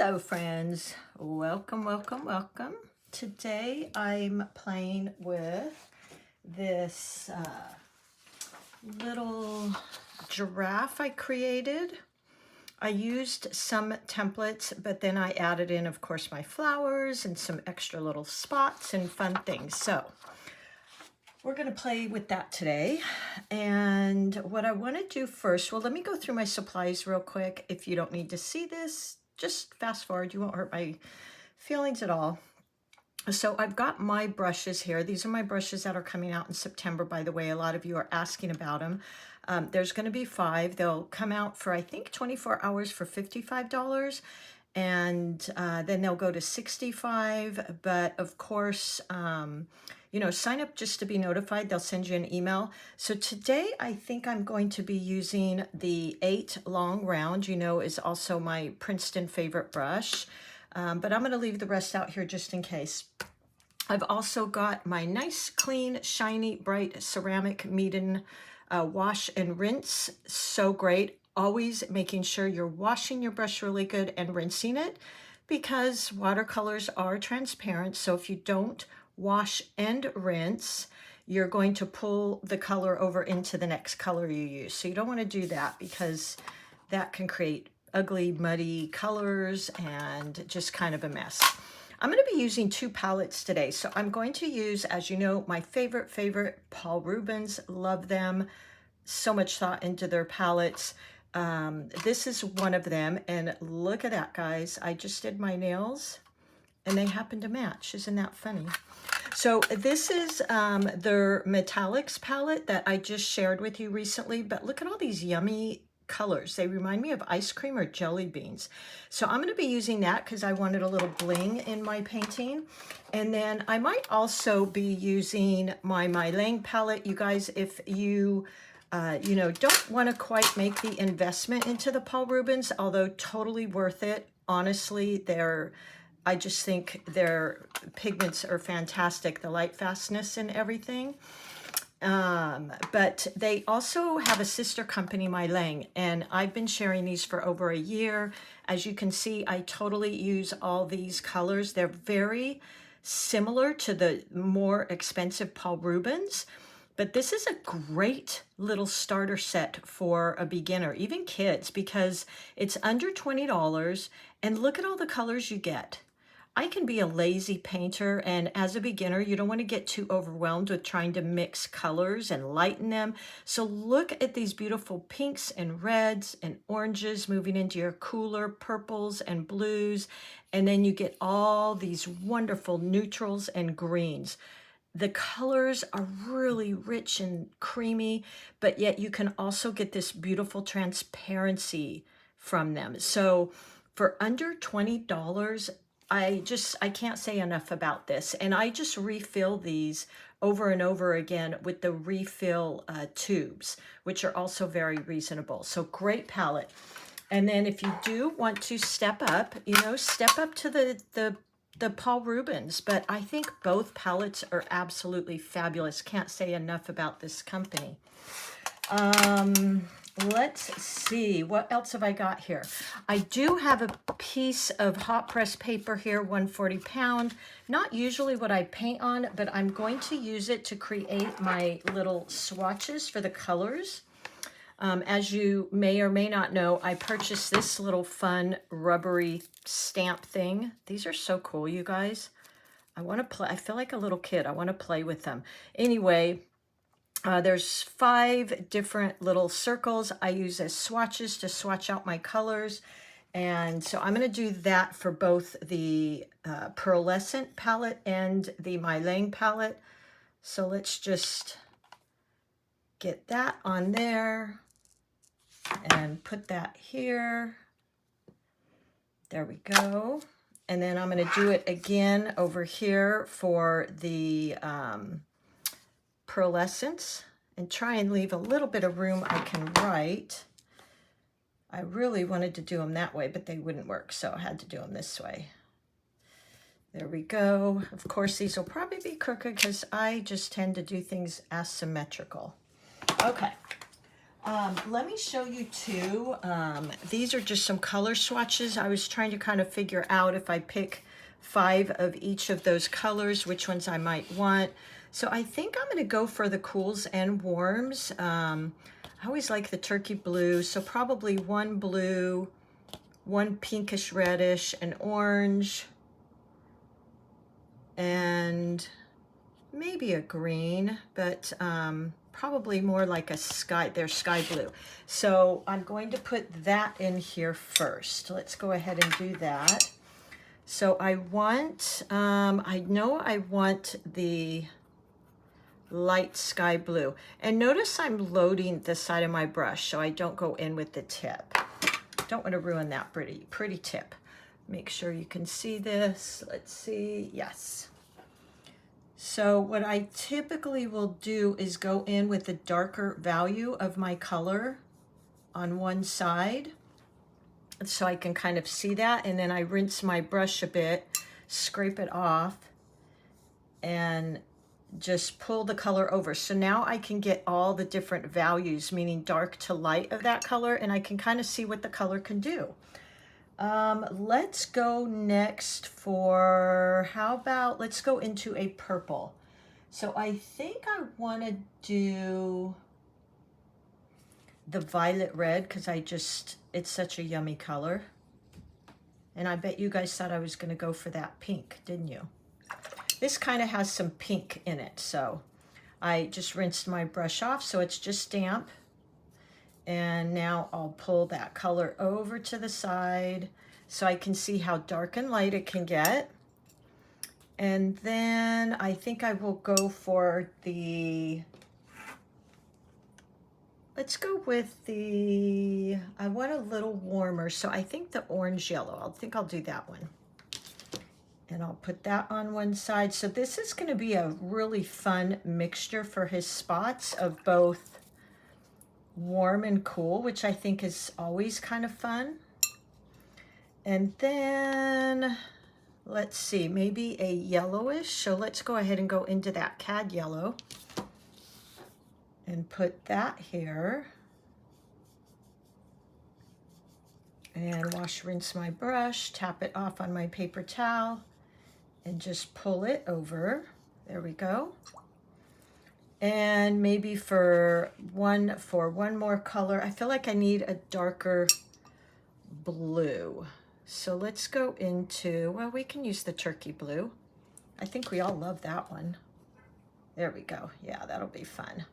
Hello friends, welcome, welcome, welcome. Today I'm playing with this little giraffe I created. I used some templates, but then I added in, of course, my flowers and some extra little spots and fun things. So we're going to play with that today. And what I want to do first, well, let me go through my supplies real quick. If you don't need to see this, just fast forward, you won't hurt my feelings at all. So I've got my brushes here. These are my brushes that are coming out in September, by the way. A lot of you are asking about them. There's going to be 5. They'll come out for, I think, 24 hours for $55. And then they'll go to $65. But of course, you know, sign up just to be notified. They'll send you an email. So today I think I'm going to be using the 8 long round, you know, is also my Princeton favorite brush. But I'm going to leave the rest out here just in case. I've also got my nice, clean, shiny, bright ceramic Meeden wash and rinse. So great. Always making sure you're washing your brush really good and rinsing it, because watercolors are transparent. So if you don't wash and rinse, you're going to pull the color over into the next color you use. So you don't want to do that, because that can create ugly, muddy colors and just kind of a mess. I'm going to be using 2 palettes today. So I'm going to use, as you know, my favorite Paul Rubens. Love them. So much thought into their palettes. This is one of them, and look at that, guys. I just did my nails and they happen to match. Isn't that funny? So this is their Metallics palette that I just shared with you recently, but look at all these yummy colors. They remind me of ice cream or jelly beans. So I'm going to be using that because I wanted a little bling in my painting. And then I might also be using my MeiLiang palette. You guys, if you you know, don't want to quite make the investment into the Paul Rubens, although totally worth it. Honestly, I just think their pigments are fantastic, the light fastness and everything. But they also have a sister company, MeiLiang, and I've been sharing these for over a year. As you can see, I totally use all these colors. They're very similar to the more expensive Paul Rubens, but this is a great little starter set for a beginner, even kids, because it's under $20, and look at all the colors you get. I can be a lazy painter, and as a beginner, you don't want to get too overwhelmed with trying to mix colors and lighten them. So look at these beautiful pinks and reds and oranges moving into your cooler purples and blues, and then you get all these wonderful neutrals and greens. The colors are really rich and creamy, but yet you can also get this beautiful transparency from them. So for under $20, I can't say enough about this. And I just refill these over and over again with the refill tubes, which are also very reasonable. So great palette. And then if you do want to step up, you know, step up to the Paul Rubens, but I think both palettes are absolutely fabulous. Can't say enough about this company. Let's see, what else have I got here? I do have a piece of hot press paper here, 140 pound. Not usually what I paint on, but I'm going to use it to create my little swatches for the colors. As you may or may not know, I purchased this little fun rubbery stamp thing. These are so cool, you guys. I want to play. I feel like a little kid. I want to play with them. Anyway, there's 5 different little circles I use as swatches to swatch out my colors. And so I'm going to do that for both the pearlescent palette and the MeiLiang palette. So let's just get that on there and put that here. There we go. And then I'm going to do it again over here for the pearlescence, and try and leave a little bit of room I can write. I really wanted to do them that way, but they wouldn't work, so I had to do them this way. There we go. Of course, these will probably be crooked because I just tend to do things asymmetrical. Okay. Let me show you two. These are just some color swatches. I was trying to kind of figure out if I pick 5 of each of those colors, which ones I might want. So I think I'm going to go for the cools and warms. I always like the turkey blue, so probably one blue, one pinkish reddish, an orange, and maybe a green, but probably more like a sky, they're sky blue. So I'm going to put that in here first. Let's go ahead and do that. So I want, I know I want the light sky blue. And notice I'm loading the side of my brush so I don't go in with the tip. Don't want to ruin that pretty tip. Make sure you can see this. Let's see, yes. So what I typically will do is go in with the darker value of my color on one side so I can kind of see that, and then I rinse my brush a bit, scrape it off, and just pull the color over. So now I can get all the different values, meaning dark to light of that color, and I can kind of see what the color can do. Let's go next for, how about, let's go into a purple. So I think I want to do the violet red because it's such a yummy color. And I bet you guys thought I was going to go for that pink, didn't you? This kind of has some pink in it. So I just rinsed my brush off so it's just damp. And now I'll pull that color over to the side so I can see how dark and light it can get. And then I think I will go for the, let's go with the, I want a little warmer. So I think the orange yellow, I think I'll do that one. And I'll put that on one side. So this is going to be a really fun mixture for his spots of both warm and cool, which I think is always kind of fun. And then let's see, maybe a yellowish. So let's go ahead and go into that cad yellow and put that here. And wash, rinse my brush, tap it off on my paper towel, and just pull it over. There we go. And maybe for one more color, I feel like I need a darker blue. So let's go into, well, we can use the turkey blue. I think we all love that one. There we go. Yeah, that'll be fun.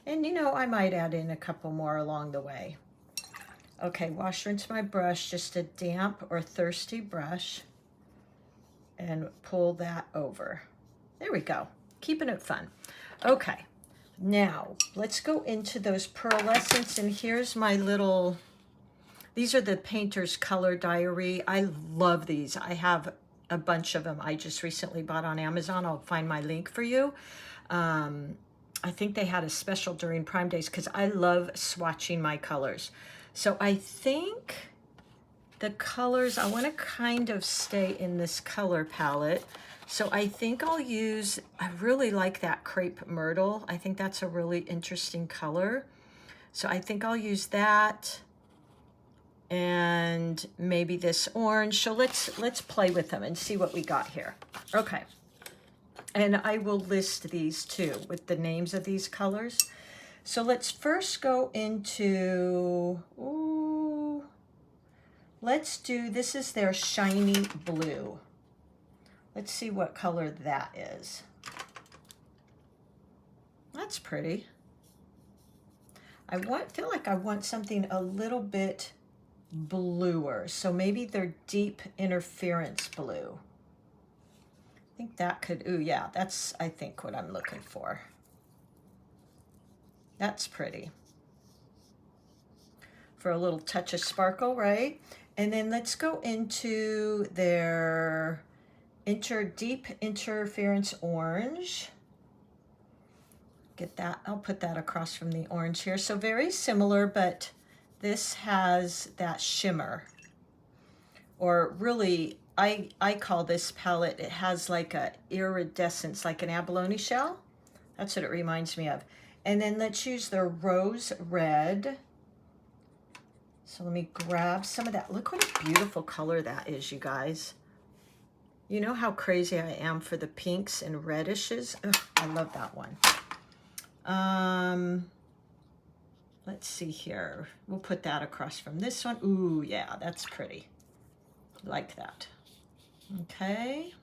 And you know, I might add in a couple more along the way. Okay, wash, rinse my brush, just a damp or thirsty brush, and pull that over. There we go. Keeping it fun. Okay, now let's go into those pearlescents, and here's my little, these are the Painter's Color Diary. I love these. I have a bunch of them I just recently bought on Amazon. I'll find my link for you. I think they had a special during Prime Days because I love swatching my colors. So I think the colors, I want to kind of stay in this color palette. So I think I'll use, I really like that crepe myrtle. I think that's a really interesting color. So I think I'll use that and maybe this orange. So let's play with them and see what we got here. Okay. And I will list these too with the names of these colors. So let's first go into, ooh, let's do, this is their shiny blue. Let's see what color that is. That's pretty. Feel like I want something a little bit bluer. So maybe their deep interference blue. I think that could, ooh, yeah, that's, I think, what I'm looking for. That's pretty. For a little touch of sparkle, right? And then let's go into their deep interference orange. Get that, I'll put that across from the orange here. So very similar, but this has that shimmer. Or really, I call this palette, it has like a iridescence, like an abalone shell. That's what it reminds me of. And then let's use the rose red. So let me grab some of that. Look what a beautiful color that is, you guys. You know how crazy I am for the pinks and reddishes? Ugh, I love that one. Let's see here. We'll put that across from this one. Ooh, yeah, that's pretty. Like that. Okay.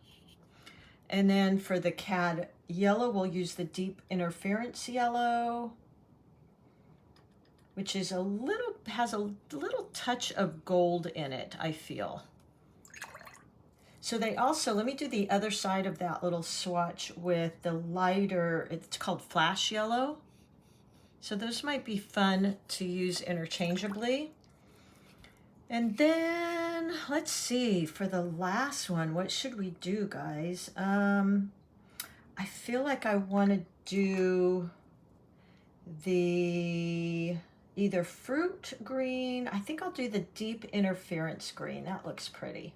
And then for the cad yellow, we'll use the deep interference yellow, which is has a little touch of gold in it, I feel. So they also, let me do the other side of that little swatch with the lighter, it's called flash yellow. So those might be fun to use interchangeably. And then let's see, for the last one, what should we do, guys? I feel like I want to do the either fruit green. I think I'll do the deep interference green. That looks pretty.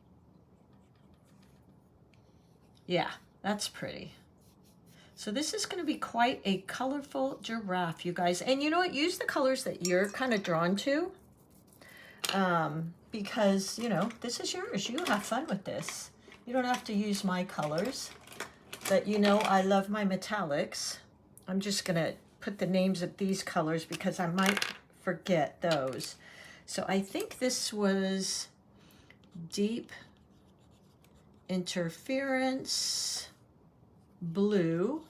Yeah, that's pretty. So this is going to be quite a colorful giraffe, you guys. And you know what? Use the colors that you're kind of drawn to. Because, you know, this is yours. You have fun with this. You don't have to use my colors. But, you know, I love my metallics. I'm just going to put the names of these colors because I might forget those. So I think this was deep interference blue.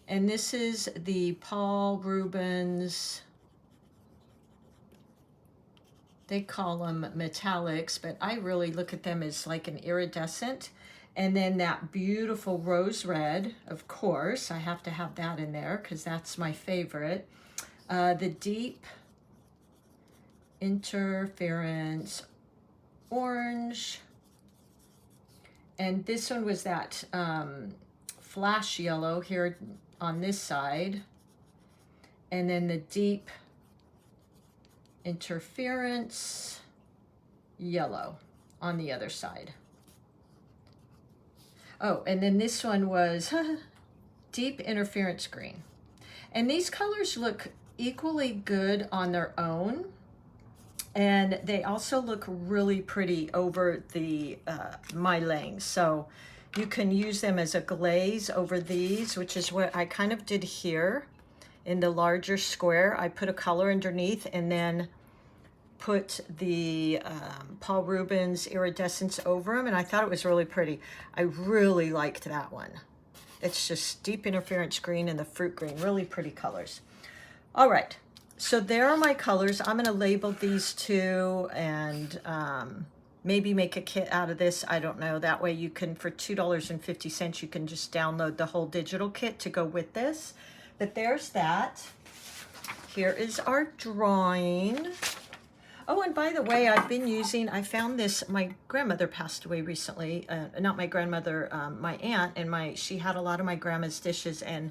And this is the Paul Rubens, they call them metallics, but I really look at them as like an iridescent. And then that beautiful rose red, of course, I have to have that in there because that's my favorite. The deep interference orange. And this one was that flash yellow here on this side. And then the deep interference yellow on the other side. Oh, and then this one was deep interference green. And these colors look equally good on their own. And they also look really pretty over the MeiLiang. So you can use them as a glaze over these, which is what I kind of did here in the larger square. I put a color underneath and then put the Paul Rubens iridescence over them, and I thought it was really pretty. I really liked that one. It's just deep interference green and the fruit green, really pretty colors. All right, so there are my colors. I'm gonna label these two and maybe make a kit out of this. I don't know. That way you can, for $2.50, you can just download the whole digital kit to go with this. But there's that. Here is our drawing. Oh, and by the way, I found this, my grandmother passed away recently, not my grandmother, my aunt, and she had a lot of my grandma's dishes, and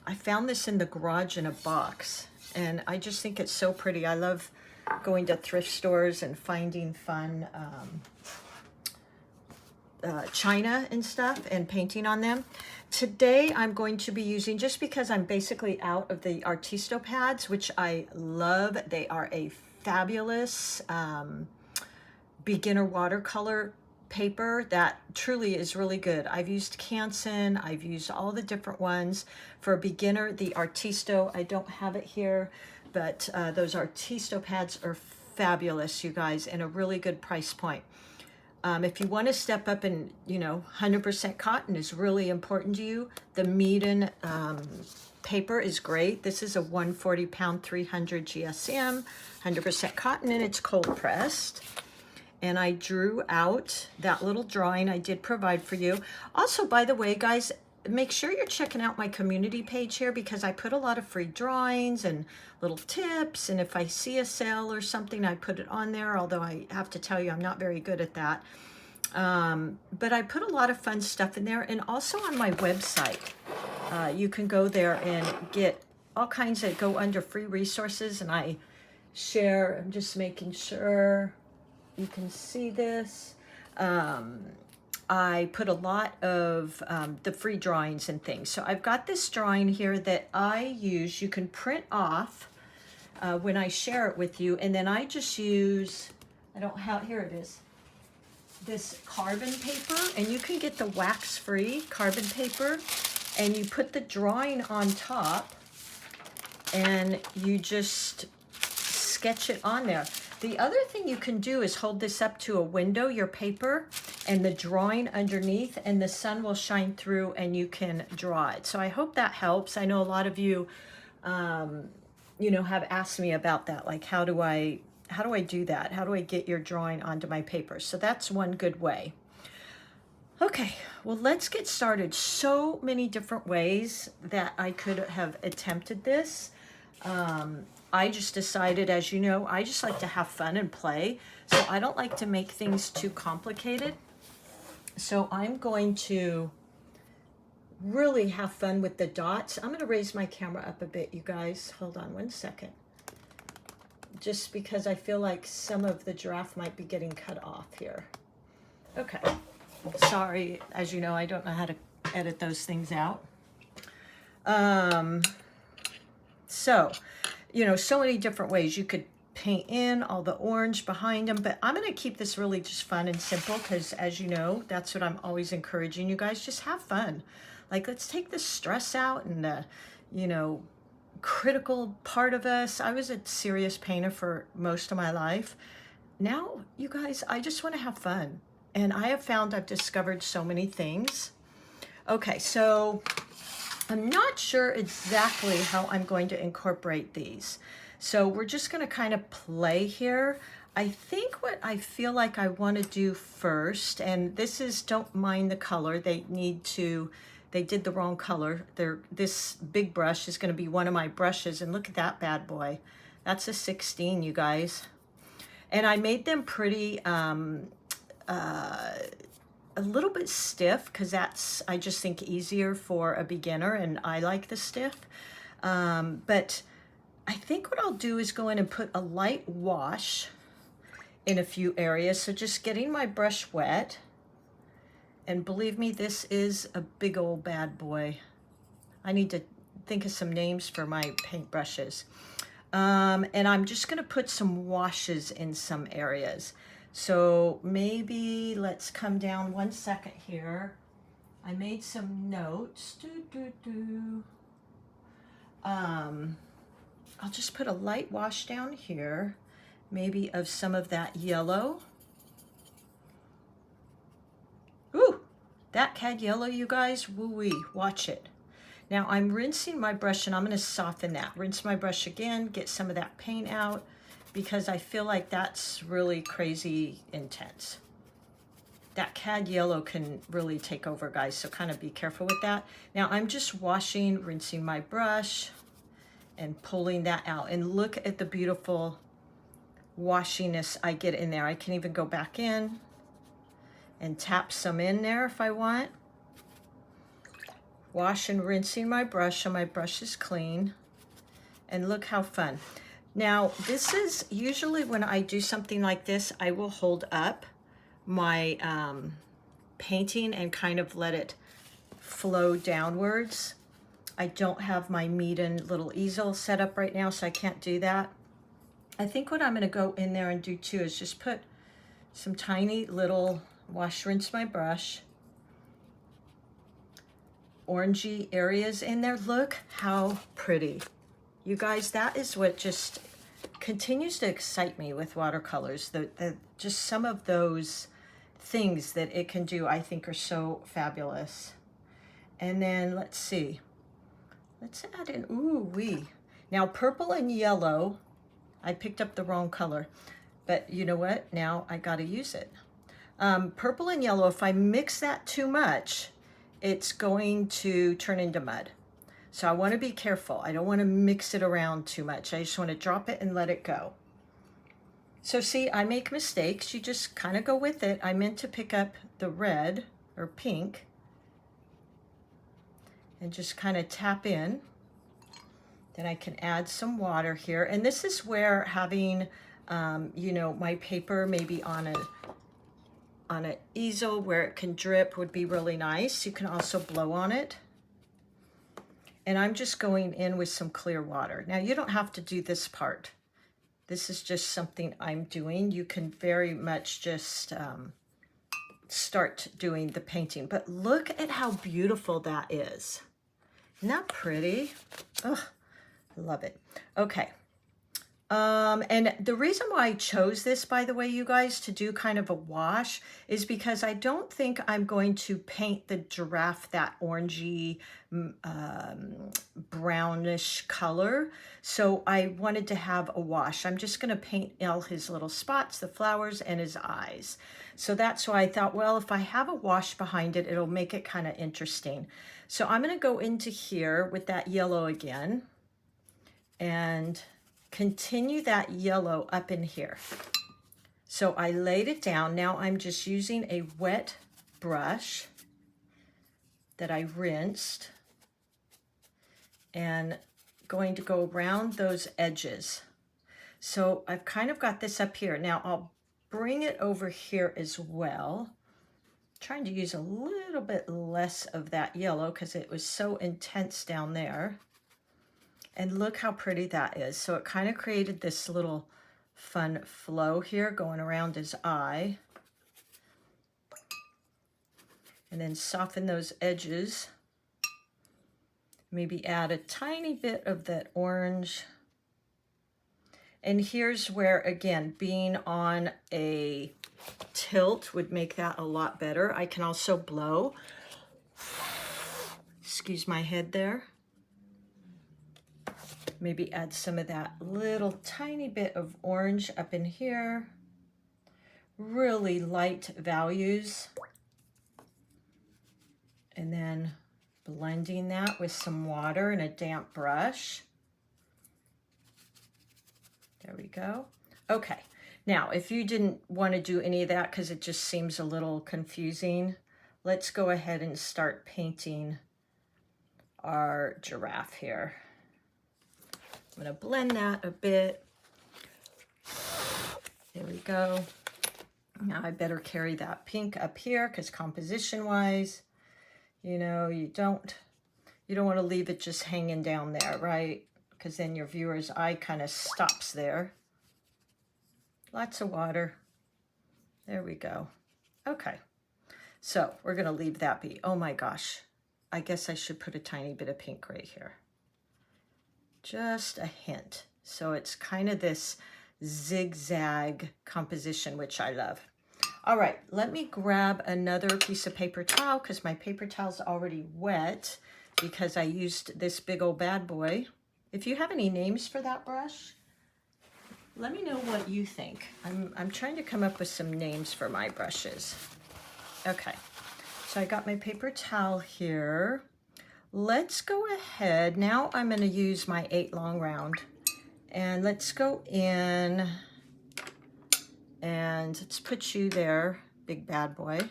I found this in the garage in a box, and I just think it's so pretty. I love going to thrift stores and finding fun china and stuff and painting on them. Today I'm going to be using, just because I'm basically out of the Artisto pads, which I love. They are a fabulous beginner watercolor paper that truly is really good. I've used CANT, I've used all the different ones. For a beginner, the Artisto, I don't have it here, but those Artisto pads are fabulous, you guys, and a really good price point. If you want to step up and, you know, 100% cotton is really important to you, the Meeden paper is great. This is a 140 pound 300 GSM, 100% cotton, and it's cold pressed. And I drew out that little drawing I did provide for you. Also, by the way, guys, make sure you're checking out my community page here, because I put a lot of free drawings and little tips, and if I see a sale or something, I put it on there, although I have to tell you I'm not very good at that. But I put a lot of fun stuff in there, and also on my website. You can go there and get all kinds that go under free resources, and I share, I'm just making sure you can see this. I put a lot of the free drawings and things. So I've got this drawing here that I use. You can print off when I share it with you, and then I just use, I don't have, here it is, this carbon paper, and you can get the wax-free carbon paper, and you put the drawing on top, and you just sketch it on there. The other thing you can do is hold this up to a window, your paper, and the drawing underneath, and the sun will shine through and you can draw it. So I hope that helps. I know a lot of you, you know, have asked me about that. Like, how do I do that? How do I get your drawing onto my paper? So that's one good way. Okay, well, let's get started. So many different ways that I could have attempted this. I just decided, as you know, I just like to have fun and play. So I don't like to make things too complicated. So I'm going to really have fun with the dots. I'm going to raise my camera up a bit, you guys. Hold on one second. Just because I feel like some of the giraffe might be getting cut off here. Okay. Sorry, as you know, I don't know how to edit those things out. So, you know, so many different ways you could paint in all the orange behind them, but I'm going to keep this really just fun and simple because, as you know, that's what I'm always encouraging you guys. Just have fun. Like, let's take the stress out and the, you know, critical part of us. I was a serious painter for most of my life. Now, you guys, I just want to have fun. And I have found I've discovered so many things. Okay, so I'm not sure exactly how I'm going to incorporate these. So we're just going to kind of play here. I think what I feel like I want to do first, and this is, don't mind the color, they did the wrong color. This big brush is going to be one of my brushes, and look at that bad boy. That's a 16, you guys. And I made them pretty, a little bit stiff because that's, I just think, easier for a beginner, and I like the stiff. But I think what I'll do is go in and put a light wash in a few areas. So just getting my brush wet. And believe me, this is a big old bad boy. I need to think of some names for my paint brushes. And I'm just going to put some washes in some areas. So maybe let's come down one second here. I made some notes. I'll just put a light wash down here, maybe of some of that yellow. Ooh, that cad yellow, you guys, woo-wee, watch it. Now I'm rinsing my brush and I'm going to soften that. Rinse my brush again, get some of that paint out, because I feel like that's really crazy intense. That cad yellow can really take over, guys, so kind of be careful with that. Now I'm just washing, rinsing my brush, and pulling that out. And look at the beautiful washiness I get in there. I can even go back in and tap some in there if I want. Wash and rinsing my brush, so my brush is clean. And look how fun. Now, this is usually when I do something like this, I will hold up my painting and kind of let it flow downwards. I don't have my Meeden little easel set up right now, so I can't do that. I think what I'm going to go in there and do too is just put some tiny little wash, rinse my brush, orangey areas in there. Look how pretty. You guys, that is what just continues to excite me with watercolors. Just some of those things that it can do, I think, are so fabulous. And then let's see. Let's add in, ooh wee. Now purple and yellow, I picked up the wrong color, but you know what? Now I got to use it. Purple and yellow, if I mix that too much, it's going to turn into mud. So I want to be careful. I don't want to mix it around too much. I just want to drop it and let it go. So see, I make mistakes. You just kind of go with it. I meant to pick up the red or pink and just kind of tap in. Then I can add some water here. And this is where having, you know, my paper maybe on on an easel where it can drip would be really nice. You can also blow on it. And I'm just going in with some clear water. Now you don't have to do this part. This is just something I'm doing. You can very much just start doing the painting. But look at how beautiful that is. Isn't that pretty? Oh, I love it. Okay. And the reason why I chose this, by the way, you guys, to do kind of a wash is because I don't think I'm going to paint the giraffe that orangey, brownish color. So I wanted to have a wash. I'm just going to paint all his little spots, the flowers, and his eyes. So that's why I thought, well, if I have a wash behind it, it'll make it kind of interesting. So I'm going to go into here with that yellow again and continue that yellow up in here. So I laid it down. Now I'm just using a wet brush that I rinsed and going to go around those edges. So I've kind of got this up here. Now I'll bring it over here as well. Trying to use a little bit less of that yellow because it was so intense down there. And look how pretty that is. So it kind of created this little fun flow here going around his eye. And then soften those edges. Maybe add a tiny bit of that orange. And here's where, again, being on a tilt would make that a lot better. I can also blow. Excuse my head there. Maybe add some of that little tiny bit of orange up in here. Really light values. And then blending that with some water and a damp brush. There we go. Okay. Now, if you didn't want to do any of that because it just seems a little confusing, let's go ahead and start painting our giraffe here. I'm going to blend that a bit. There we go. Now I better carry that pink up here because composition-wise, you know, you don't want to leave it just hanging down there, right? Because then your viewer's eye kind of stops there. Lots of water. There we go. Okay. So we're going to leave that be. Oh my gosh. I guess I should put a tiny bit of pink right here. Just a hint. So it's kind of this zigzag composition, which I love. All right, let me grab another piece of paper towel because my paper towel's already wet because I used this big old bad boy. If you have any names for that brush, let me know what you think. I'm trying to come up with some names for my brushes. Okay, so I got my paper towel here. Let's go ahead. Now I'm going to use my 8 long round and let's go in and let's put you there, big bad boy.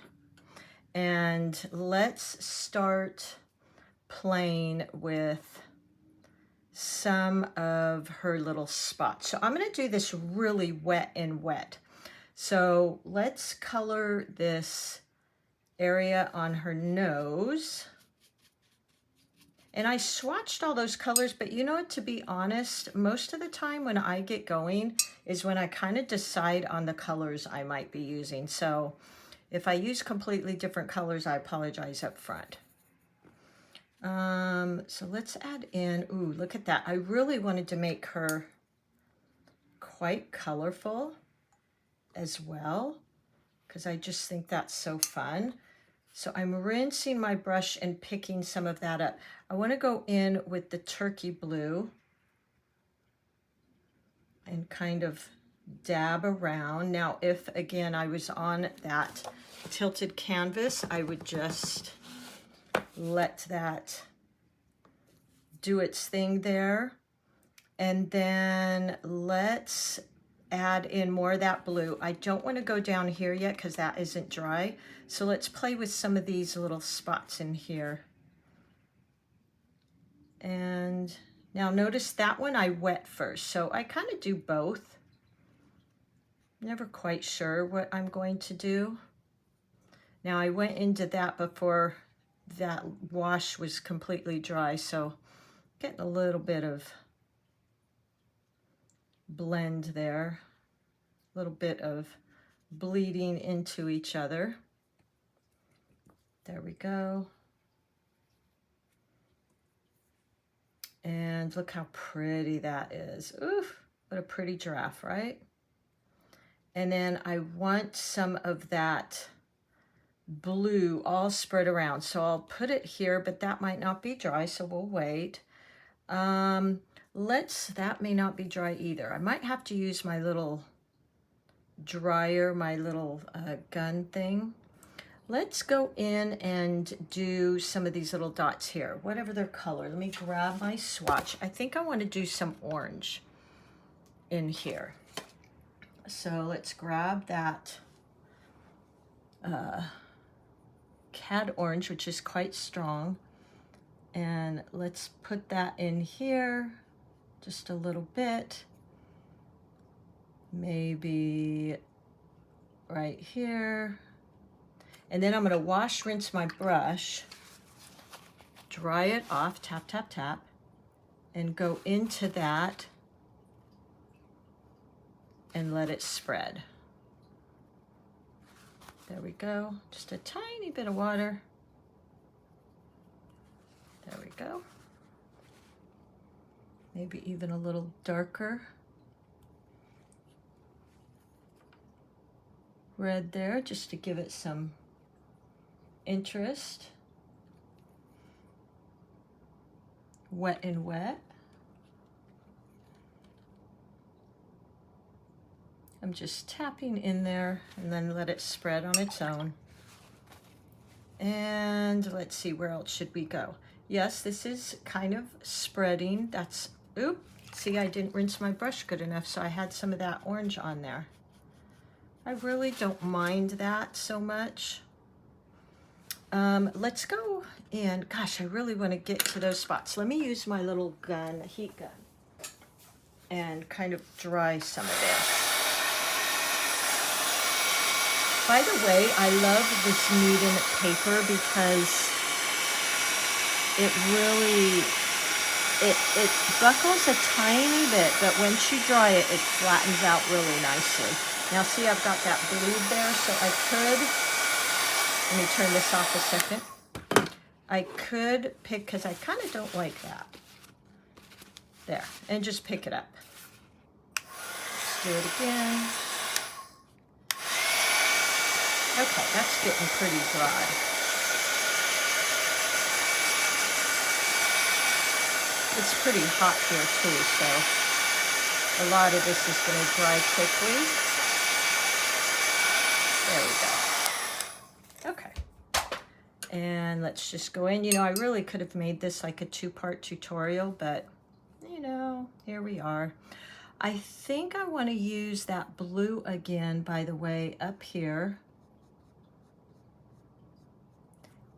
And let's start playing with some of her little spots. So I'm going to do this really wet and wet. So let's color this area on her nose. And I swatched all those colors, but you know what, to be honest, most of the time when I get going is when I kind of decide on the colors I might be using. So if I use completely different colors, I apologize up front. So let's add in, ooh, look at that. I really wanted to make her quite colorful as well, because I just think that's so fun. So I'm rinsing my brush and picking some of that up. I want to go in with the turkey blue and kind of dab around. Now, if again I was on that tilted canvas, I would just let that do its thing there. And then let's add in more of that blue. I don't want to go down here yet because that isn't dry. So let's play with some of these little spots in here. And now notice that one I wet first. So I kind of do both. Never quite sure what I'm going to do. Now I went into that before that wash was completely dry, so getting a little bit of blend there, a little bit of bleeding into each other. There we go. And look how pretty that is. Oof, what a pretty giraffe, right? And then I want some of that blue all spread around. So I'll put it here, but that might not be dry, so we'll wait. That may not be dry either. I might have to use my little dryer, my little gun thing. Let's go in and do some of these little dots here, whatever their color. Let me grab my swatch. I think I want to do some orange in here. So let's grab that cad orange, which is quite strong, and let's put that in here just a little bit, maybe right here. And then I'm going to wash, rinse my brush, dry it off, tap, tap, tap, and go into that and let it spread. There we go. Just a tiny bit of water. There we go. Maybe even a little darker red there, just to give it some interest. Wet and wet. I'm just tapping in there and then let it spread on its own. And let's see, where else should we go? Yes, this is kind of spreading. That's, oop, see, I didn't rinse my brush good enough, so I had some of that orange on there. I really don't mind that so much. Let's go and, gosh, I really want to get to those spots. Let me use my little gun, heat gun, and kind of dry some of this. By the way, I love this Meeden paper because it really, it buckles a tiny bit, but once you dry it, it flattens out really nicely. Now see, I've got that blue there, so I could, let me turn this off a second. I could pick, because I kind of don't like that. There, and just pick it up. Let's do it again. Okay, that's getting pretty dry. It's pretty hot here too, so a lot of this is going to dry quickly. There we go. Okay. And let's just go in. You know, I really could have made this like a two-part tutorial, but, you know, here we are. I think I want to use that blue again, by the way, up here.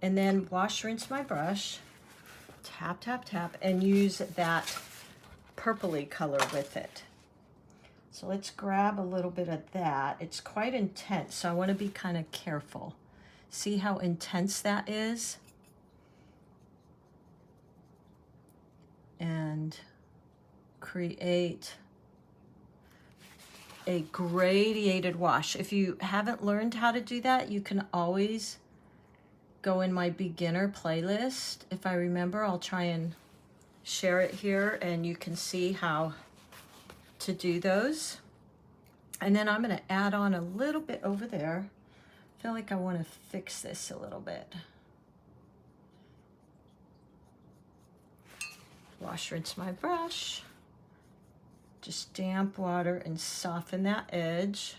And then wash, rinse my brush, tap, tap, tap, and use that purpley color with it. So let's grab a little bit of that. It's quite intense, so I want to be kind of careful. See how intense that is? And create a gradiated wash. If you haven't learned how to do that, you can always go in my beginner playlist. If I remember, I'll try and share it here and you can see how to do those. And then I'm going to add on a little bit over there. I feel like I want to fix this a little bit. Wash, rinse my brush. Just damp water and soften that edge.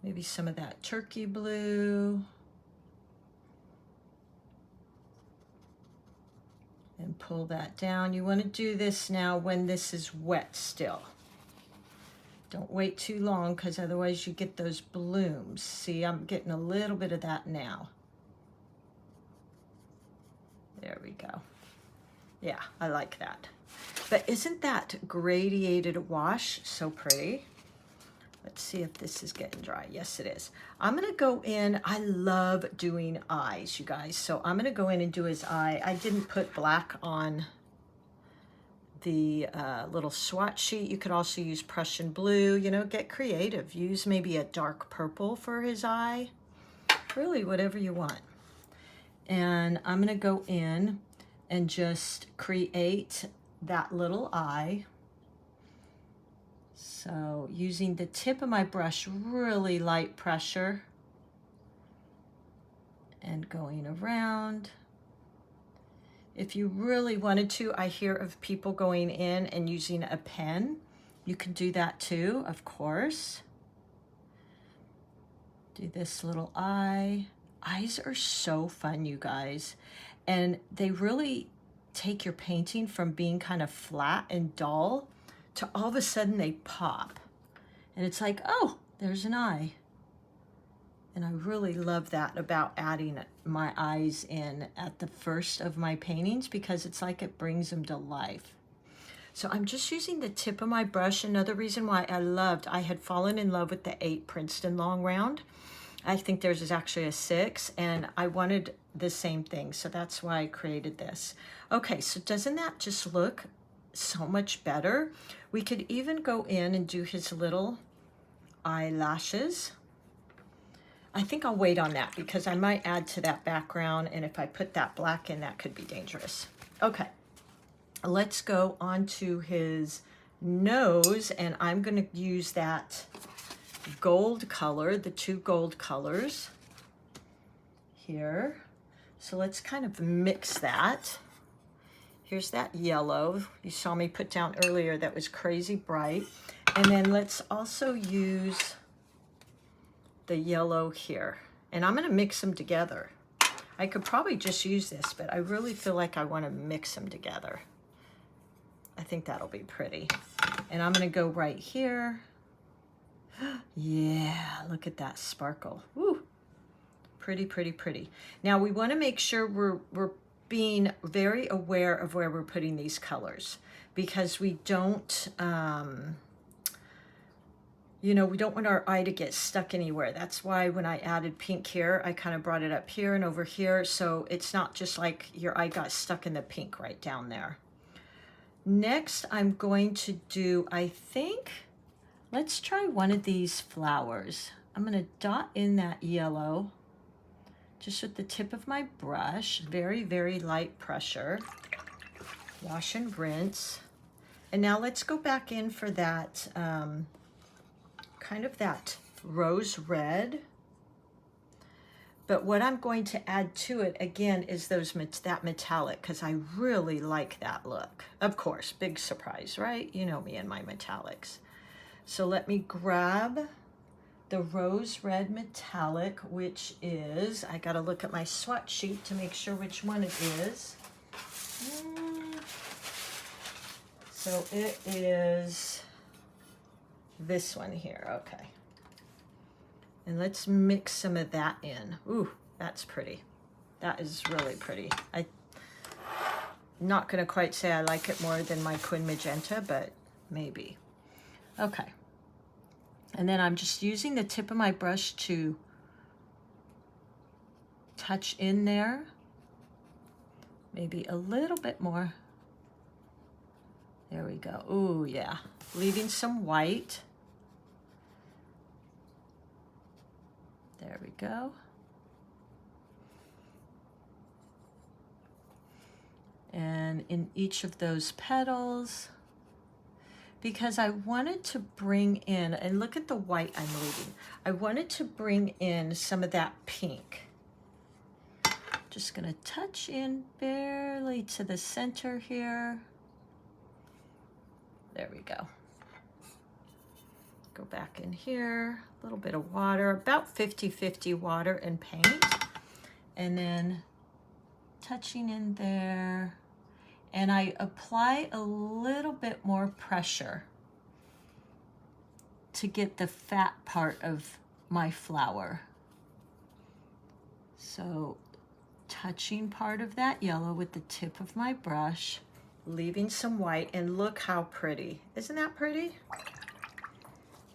Maybe some of that turkey blue. And pull that down. You want to do this now when this is wet still. Don't wait too long because otherwise you get those blooms. See, I'm getting a little bit of that now. There we go. Yeah, I like that. But isn't that gradiated wash so pretty? Let's see if this is getting dry. Yes, it is. I'm gonna go in, I love doing eyes, you guys. So I'm gonna go in and do his eye. I didn't put black on the little swatch sheet. You could also use Prussian blue, you know, get creative. Use maybe a dark purple for his eye. Really, whatever you want. And I'm gonna go in and just create that little eye. So using the tip of my brush, really light pressure, and going around. If you really wanted to, I hear of people going in and using a pen. You can do that too, of course. Do this little eye. Eyes are so fun, you guys. And they really take your painting from being kind of flat and dull to all of a sudden they pop. And it's like, oh, there's an eye. And I really love that about adding my eyes in at the first of my paintings, because it's like it brings them to life. So I'm just using the tip of my brush. Another reason why I had fallen in love with the 8 Princeton long round. I think theirs is actually a 6, and I wanted the same thing. So that's why I created this. Okay, so doesn't that just look so much better? We could even go in and do his little eyelashes. I think I'll wait on that because I might add to that background, and if I put that black in, that could be dangerous. Okay, let's go on to his nose, and I'm going to use that gold color, the 2 gold colors here. So let's kind of mix that. Here's that yellow you saw me put down earlier that was crazy bright. And then let's also use the yellow here. And I'm gonna mix them together. I could probably just use this, but I really feel like I wanna mix them together. I think that'll be pretty. And I'm gonna go right here. Yeah, look at that sparkle. Woo! Pretty, pretty, pretty. Now we wanna make sure we're being very aware of where we're putting these colors, because we don't, you know, we don't want our eye to get stuck anywhere. That's why when I added pink here, I kind of brought it up here and over here, so it's not just like your eye got stuck in the pink right down there. Next, I'm going to do, I think, let's try one of these flowers. I'm gonna dot in that yellow just with the tip of my brush, very, very light pressure. Wash and rinse. And now let's go back in for that, kind of that rose red. But what I'm going to add to it, again, is that metallic, because I really like that look. Of course, big surprise, right? You know me and my metallics. So let me grab the rose red metallic, which is, I gotta look at my swatch sheet to make sure which one it is. So it is this one here, okay. And let's mix some of that in. Ooh, that's pretty. That is really pretty. I'm not gonna quite say I like it more than my Quin Magenta, but maybe. Okay. And then I'm just using the tip of my brush to touch in there. Maybe a little bit more. There we go. Ooh, yeah. Leaving some white. There we go. And in each of those petals, because I wanted to bring in, and look at the white I'm leaving. I wanted to bring in some of that pink. Just gonna touch in barely to the center here. There we go. Go back in here, a little bit of water, about 50-50 water and paint. And then touching in there. And I apply a little bit more pressure to get the fat part of my flower. So touching part of that yellow with the tip of my brush, leaving some white, and look how pretty. Isn't that pretty?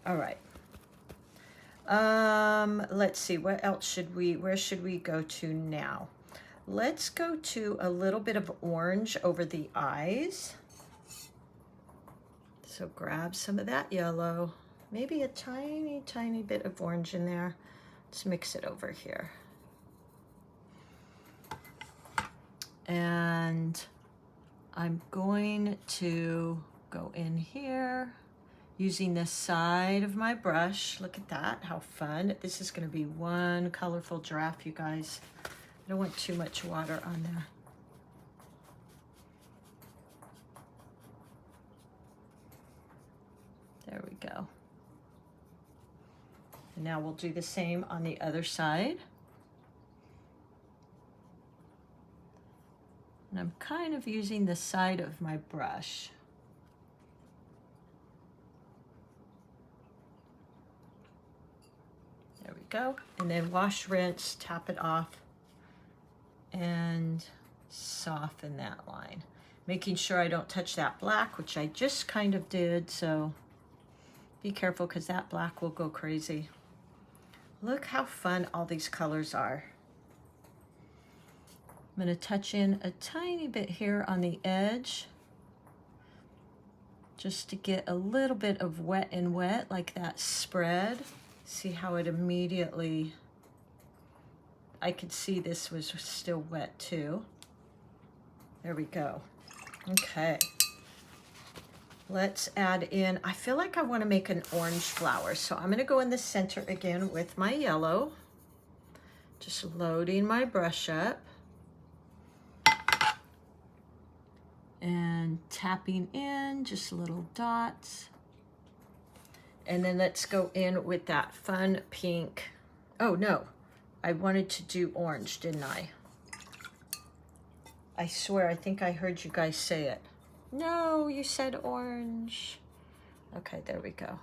All right, Let's see, what else where should we go to now? Let's go to a little bit of orange over the eyes. So grab some of that yellow, maybe a tiny, tiny bit of orange in there. Let's mix it over here. And I'm going to go in here using the side of my brush. Look at that, how fun. This is gonna be one colorful giraffe, you guys. I don't want too much water on there. There we go. And now we'll do the same on the other side. And I'm kind of using the side of my brush. There we go. And then wash, rinse, tap it off, and soften that line. Making sure I don't touch that black, which I just kind of did, so be careful because that black will go crazy. Look how fun all these colors are. I'm going to touch in a tiny bit here on the edge just to get a little bit of wet and wet, like that spread. See how it immediately, I could see this was still wet too. There we go. Okay. Let's add in, I feel like I want to make an orange flower. So I'm going to go in the center again with my yellow. Just loading my brush up. And tapping in just little dots. And then let's go in with that fun pink. Oh no, I wanted to do orange, didn't I? I swear, I think I heard you guys say it. No, you said orange. Okay, there we go.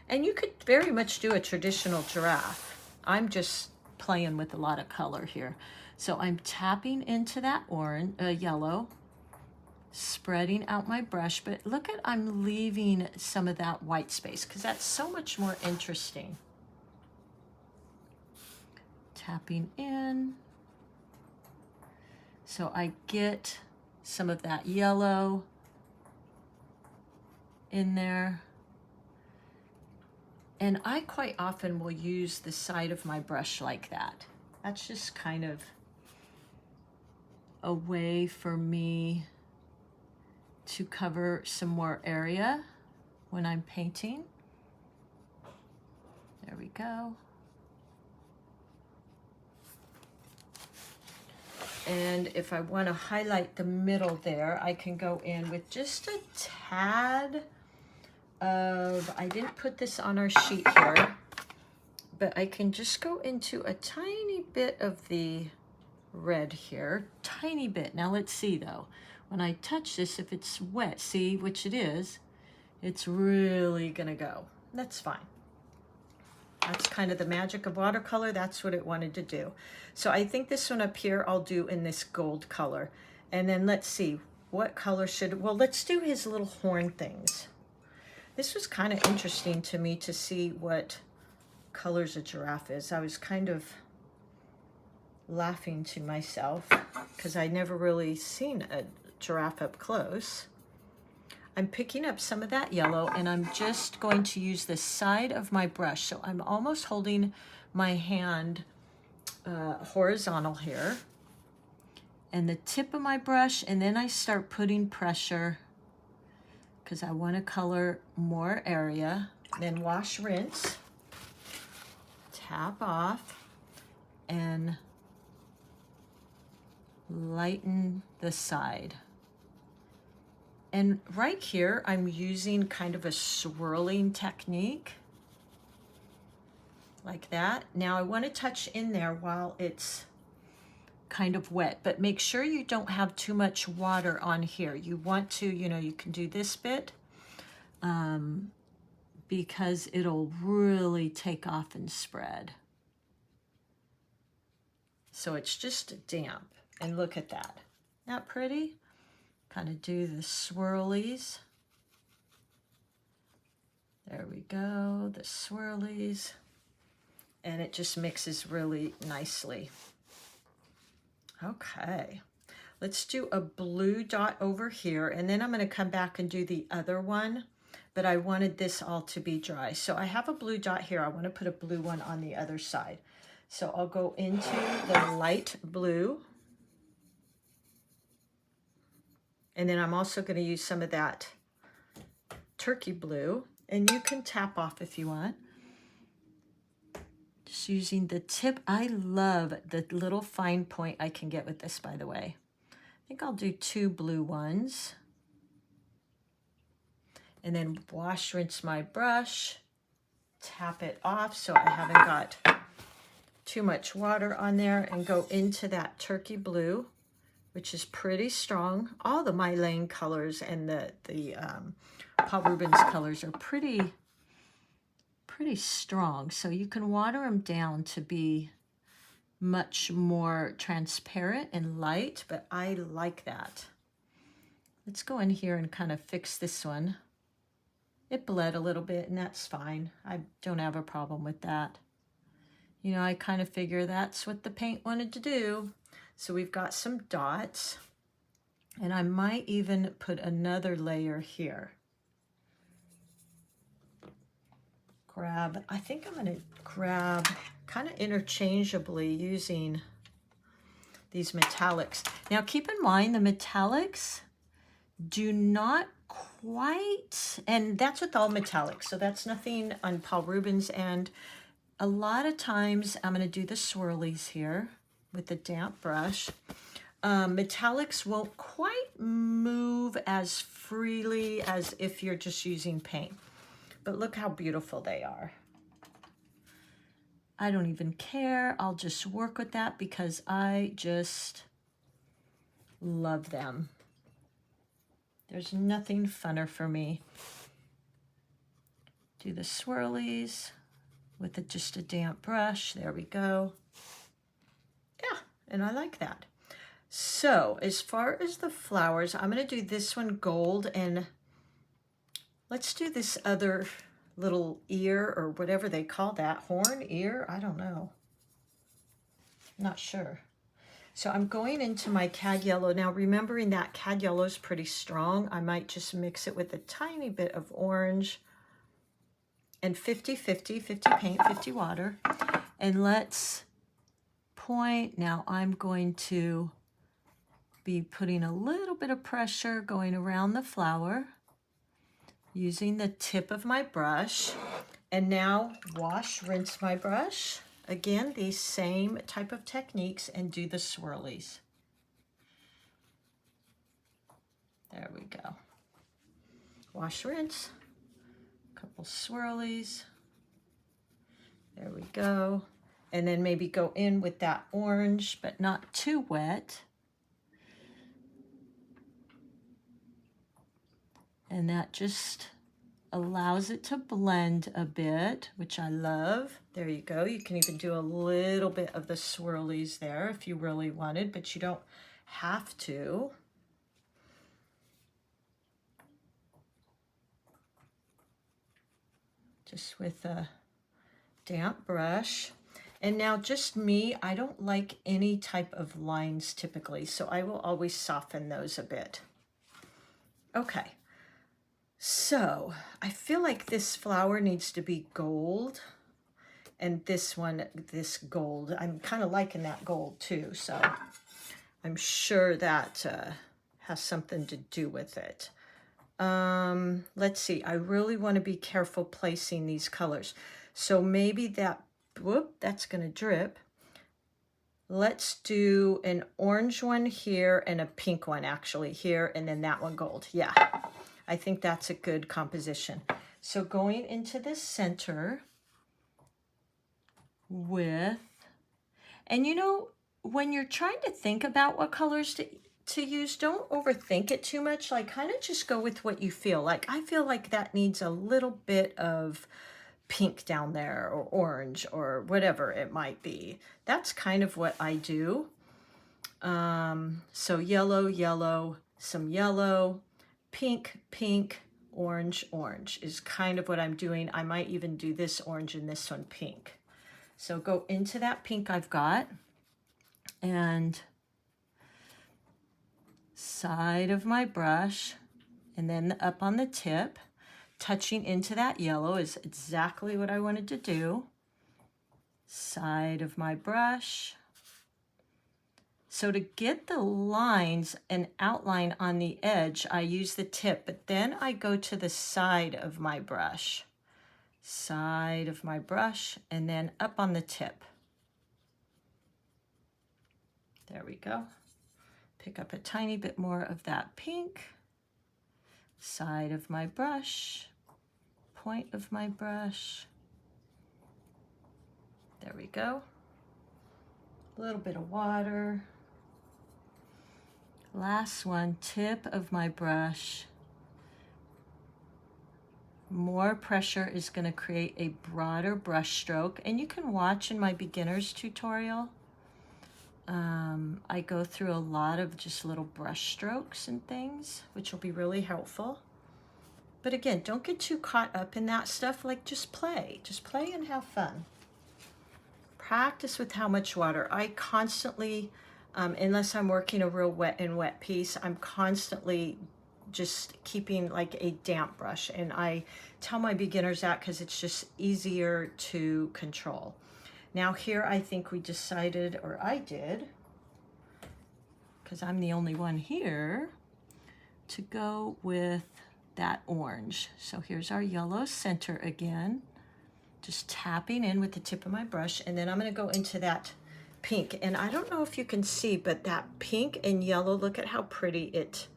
And you could very much do a traditional giraffe. I'm just playing with a lot of color here. So I'm tapping into that orange, yellow, spreading out my brush, but look at, I'm leaving some of that white space because that's so much more interesting. Tapping in. So I get some of that yellow in there. And I quite often will use the side of my brush like that. That's just kind of a way for me to cover some more area when I'm painting. There we go. And if I want to highlight the middle there, I can go in with just a tad of, I didn't put this on our sheet here, but I can just go into a tiny bit of the red here, tiny bit. Now let's see though, when I touch this, if it's wet, see, which it is, it's really gonna go. That's fine. That's kind of the magic of watercolor. That's what it wanted to do. So I think this one up here I'll do in this gold color. And then let's see, what color should, well, let's do his little horn things. This was kind of interesting to me to see what colors a giraffe is. I was kind of laughing to myself because I never really seen a giraffe up close. I'm picking up some of that yellow and I'm just going to use the side of my brush. So I'm almost holding my hand horizontal here and the tip of my brush, and then I start putting pressure because I want to color more area. Then wash, rinse, tap off, and lighten the side. And right here, I'm using kind of a swirling technique like that. Now I want to touch in there while it's kind of wet, but make sure you don't have too much water on here. You want to, you know, you can do this bit because it'll really take off and spread. So it's just damp. And look at that. Not pretty? Kind of do the swirlies. There we go, the swirlies. And it just mixes really nicely. Okay, let's do a blue dot over here, and then I'm going to come back and do the other one, but I wanted this all to be dry. So I have a blue dot here. I want to put a blue one on the other side. So I'll go into the light blue, and then I'm also going to use some of that turkey blue, and you can tap off if you want. Just using the tip. I love the little fine point I can get with this, by the way. I think I'll do 2 blue ones. And then wash, rinse my brush, tap it off so I haven't got too much water on there, and go into that turkey blue, which is pretty strong. All the MeiLiang colors and the Paul Rubens colors are pretty strong. So you can water them down to be much more transparent and light, but I like that. Let's go in here and kind of fix this one. It bled a little bit, and that's fine. I don't have a problem with that. You know, I kind of figure that's what the paint wanted to do. So we've got some dots, and I might even put another layer here. I think I'm going to grab kind of interchangeably using these metallics. Now keep in mind the metallics do not quite, and that's with all metallics, so that's nothing on Paul Rubens. And a lot of times I'm going to do the swirlies here with the damp brush. Metallics won't quite move as freely as if you're just using paint. But look how beautiful they are. I don't even care. I'll just work with that because I just love them. There's nothing funner for me. Do the swirlies with just a damp brush. There we go. Yeah, and I like that. So as far as the flowers, I'm going to do this one gold, and let's do this other little ear, or whatever they call that, horn, ear, I don't know. Not sure. So I'm going into my cad yellow. Now remembering that cad yellow is pretty strong, I might just mix it with a tiny bit of orange, and 50-50, 50 paint, 50 water. And let's point. Now I'm going to be putting a little bit of pressure going around the flower, using the tip of my brush, and now wash, rinse my brush. Again, these same type of techniques, and do the swirlies. There we go. Wash, rinse, a couple swirlies. There we go. And then maybe go in with that orange, but not too wet. And that just allows it to blend a bit, which I love. There you go. You can even do a little bit of the swirlies there if you really wanted, but you don't have to. Just with a damp brush. And now just me, I don't like any type of lines typically, so I will always soften those a bit. Okay. So I feel like this flower needs to be gold, and this one, this gold, I'm kind of liking that gold too. So I'm sure that has something to do with it. Let's see, I really want to be careful placing these colors. So maybe that, whoop, that's going to drip. Let's do an orange one here and a pink one actually here, and then that one gold. Yeah. I think that's a good composition. So going into the center with, and you know, when you're trying to think about what colors to use, don't overthink it too much. Like, kind of just go with what you feel. Like, I feel like that needs a little bit of pink down there, or orange, or whatever it might be. That's kind of what I do. So yellow, yellow, some yellow, pink, pink, orange, orange is kind of what I'm doing. I might even do this orange and this one pink. So go into that pink I've got, and side of my brush, and then up on the tip, touching into that yellow is exactly what I wanted to do. Side of my brush. So to get the lines and outline on the edge, I use the tip, but then I go to the side of my brush. Side of my brush, and then up on the tip. There we go. Pick up a tiny bit more of that pink. Side of my brush, point of my brush. There we go. A little bit of water. Last one, tip of my brush. More pressure is going to create a broader brush stroke, and you can watch in my beginner's tutorial. I go through a lot of just little brush strokes and things, which will be really helpful. But again, don't get too caught up in that stuff. Like, just play and have fun. Practice with how much water. I constantly, unless I'm working a real wet piece, I'm constantly just keeping like a damp brush, and I tell my beginners that because it's just easier to control. Now here I think we decided, or I did, because I'm the only one here, to go with that orange. So here's our yellow center again, just tapping in with the tip of my brush, and then I'm going to go into that pink. And I don't know if you can see, but that pink and yellow, look at how pretty it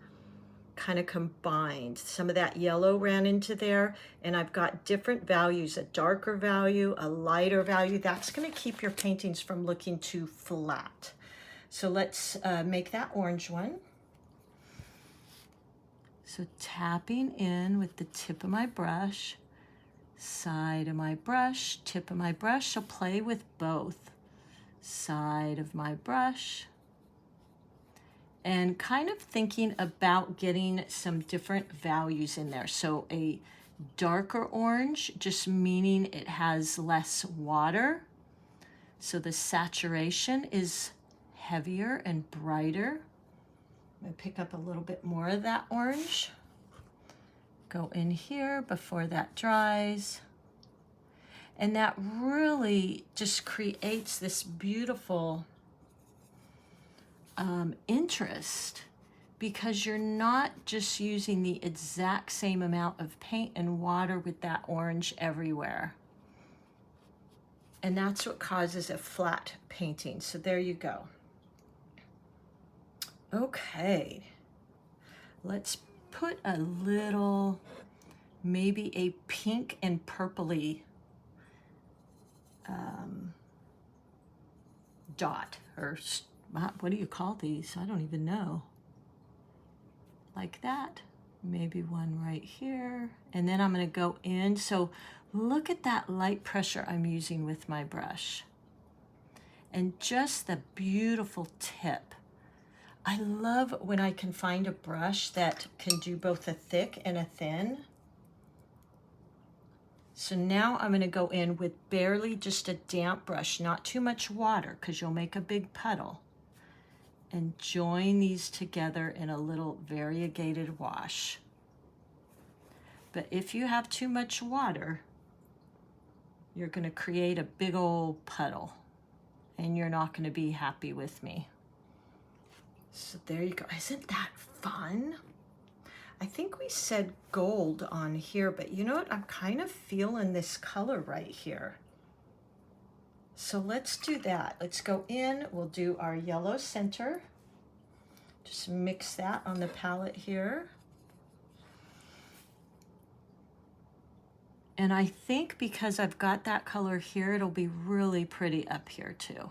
kind of combined. Some of that yellow ran into there, and I've got different values, a darker value, a lighter value. That's going to keep your paintings from looking too flat. So let's make that orange one. So tapping in with the tip of my brush, side of my brush, tip of my brush. I'll play with both. Side of my brush. And kind of thinking about getting some different values in there. So a darker orange, just meaning it has less water. So the saturation is heavier and brighter. I'm gonna pick up a little bit more of that orange. Go in here before that dries. And that really just creates this beautiful interest, because you're not just using the exact same amount of paint and water with that orange everywhere. And that's what causes a flat painting. So there you go. Okay, let's put a little, maybe a pink and purpley dot, or what do you call these? I don't even know. Like that. Maybe one right here. And then I'm going to go in. So look at that light pressure I'm using with my brush. And just the beautiful tip. I love when I can find a brush that can do both a thick and a thin. So now I'm going to go in with barely just a damp brush, not too much water, because you'll make a big puddle. And join these together in a little variegated wash. But if you have too much water, you're going to create a big old puddle, and you're not going to be happy with me. So there you go. Isn't that fun? I think we said gold on here, but you know what? I'm kind of feeling this color right here. So let's do that. Let's go in. We'll do our yellow center. Just mix that on the palette here. And I think because I've got that color here, it'll be really pretty up here too.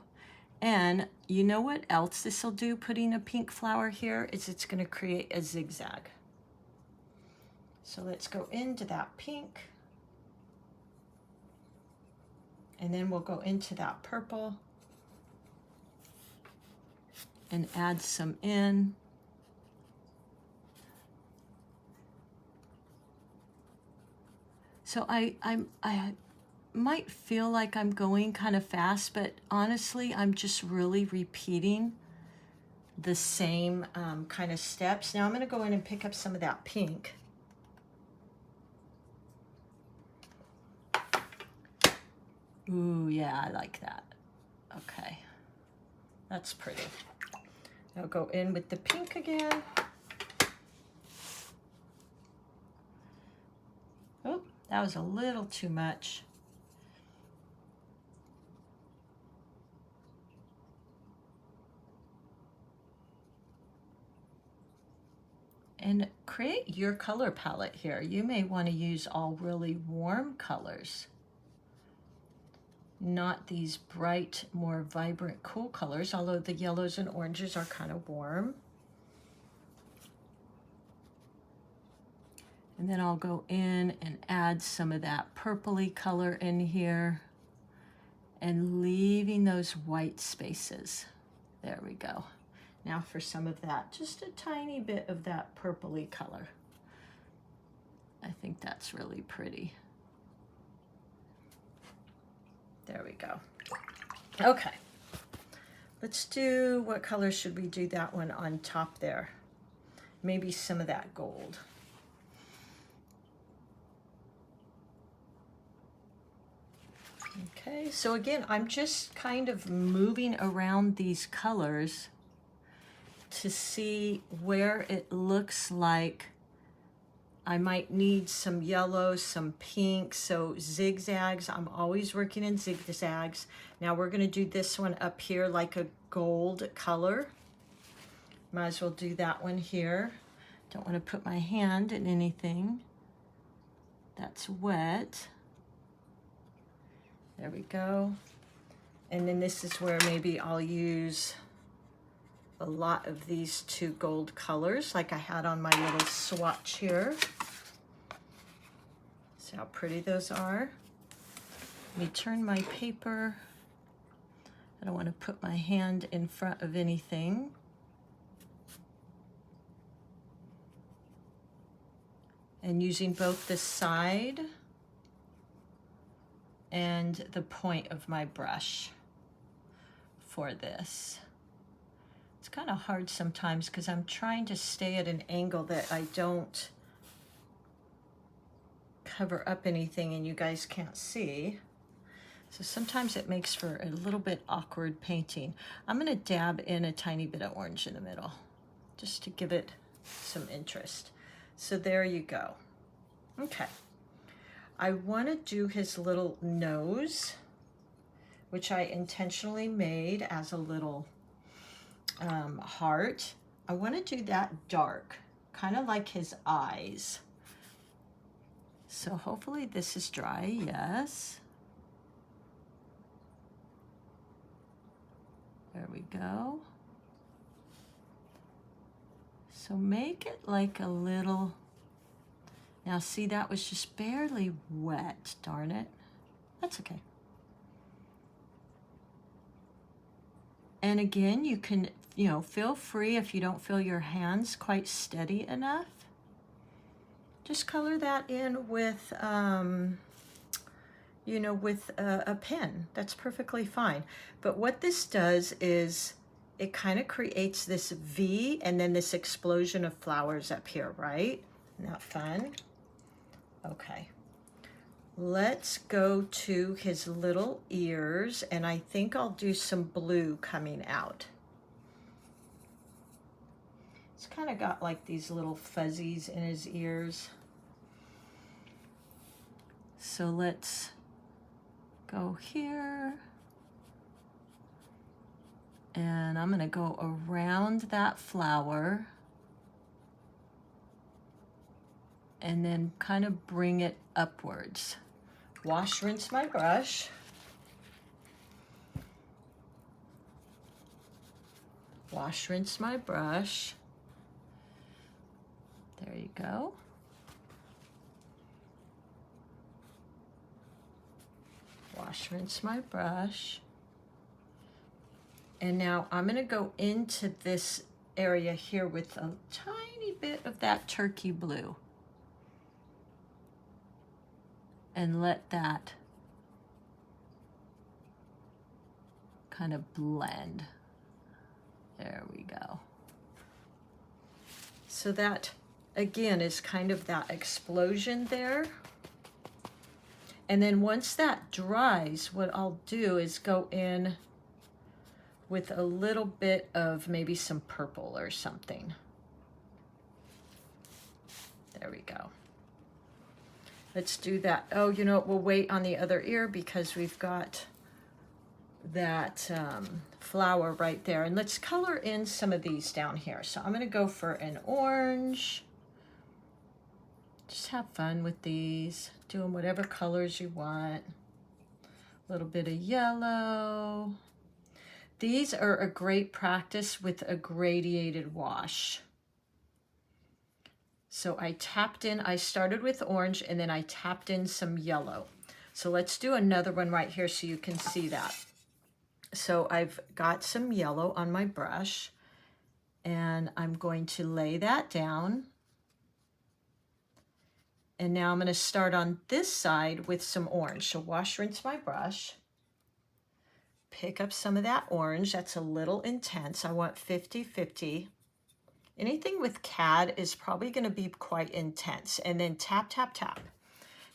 And you know what else this will do, putting a pink flower here, is it's going to create a zigzag. So let's go into that pink. And then we'll go into that purple and add some in. So I might feel like I'm going kind of fast, but honestly, I'm just really repeating the same kind of steps. Now I'm going to go in and pick up some of that pink. Ooh, yeah, I like that. Okay, that's pretty. I'll go in with the pink again. Oh, that was a little too much. And create your color palette here. You may want to use all really warm colors, not these bright, more vibrant, cool colors, although the yellows and oranges are kind of warm. And then I'll go in and add some of that purpley color in here and leaving those white spaces. There we go. Now for some of that, just a tiny bit of that purpley color. I think that's really pretty. There we go. Okay, let's do, what color should we do that one on top there? Maybe some of that gold. Okay, so again, I'm just kind of moving around these colors to see where it looks like I might need some yellow, some pink, so zigzags. I'm always working in zigzags. Now we're gonna do this one up here like a gold color. Might as well do that one here. Don't wanna put my hand in anything that's wet. There we go. And then this is where maybe I'll use a lot of these two gold colors like I had on my little swatch here. See how pretty those are. Let me turn my paper. I don't want to put my hand in front of anything. And using both the side and the point of my brush for this. It's kind of hard sometimes because I'm trying to stay at an angle that I don't cover up anything and you guys can't see. So sometimes it makes for a little bit awkward painting. I'm gonna dab in a tiny bit of orange in the middle just to give it some interest. So there you go. Okay. I want to do his little nose, which I intentionally made as a little heart. I want to do that dark, kind of like his eyes. So hopefully this is dry, yes. There we go. So make it like a little, now see, that was just barely wet, darn it. That's okay. And again, you can, you know, feel free if you don't feel your hands quite steady enough. Just color that in with, you know, with a pen. That's perfectly fine. But what this does is it kind of creates this V and then this explosion of flowers up here, right? Isn't that fun? Okay. Let's go to his little ears, and I think I'll do some blue coming out. It's kind of got like these little fuzzies in his ears. So let's go here. And I'm gonna go around that flower and then kind of bring it upwards. Wash, rinse my brush. Wash, rinse my brush. There you go. Wash, rinse my brush. And now I'm gonna go into this area here with a tiny bit of that turkey blue. and let that kind of blend. There we go. So that, again, is kind of that explosion there. And then once that dries, what I'll do is go in with a little bit of maybe some purple or something. There we go. Let's do that. Oh, you know what? We'll wait on the other ear because we've got that flower right there. And let's color in some of these down here. So I'm going to go for an orange. Just have fun with these. Doing whatever colors you want. A little bit of yellow. These are a great practice with a gradiated wash. So I tapped in, I started with orange and then I tapped in some yellow. So let's do another one right here so you can see that. So I've got some yellow on my brush and I'm going to lay that down. And now I'm going to start on this side with some orange. So wash, rinse my brush. Pick up some of that orange. That's a little intense. I want 50-50. Anything with CAD is probably going to be quite intense. And then tap, tap, tap.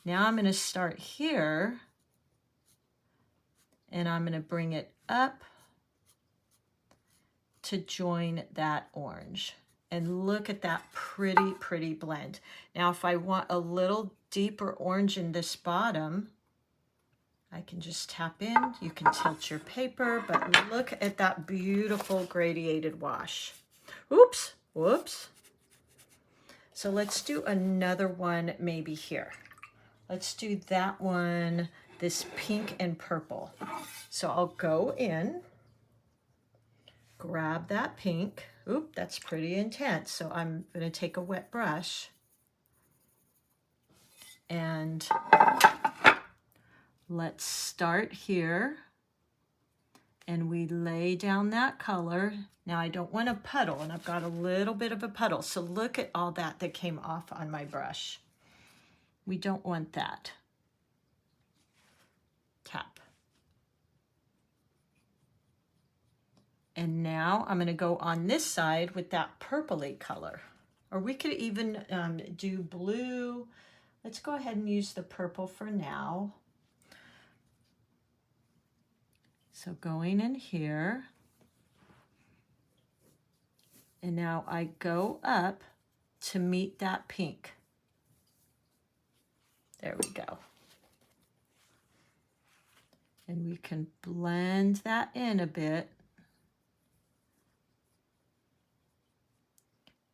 Now I'm going to start here. And I'm going to bring it up to join that orange. And look at that pretty, pretty blend. Now, if I want a little deeper orange in this bottom, I can just tap in. You can tilt your paper, but look at that beautiful gradiated wash. Oops, whoops. So let's do another one maybe here. Let's do that one, this pink and purple. So I'll go in, grab that pink. Oop, that's pretty intense. So I'm going to take a wet brush and let's start here. And we lay down that color. Now I don't want a puddle, and I've got a little bit of a puddle. So look at all that came off on my brush. We don't want that. Tap. And now I'm going to go on this side with that purpley color. Or we could even do blue. Let's go ahead and use the purple for now. So going in here. And now I go up to meet that pink. There we go. And we can blend that in a bit.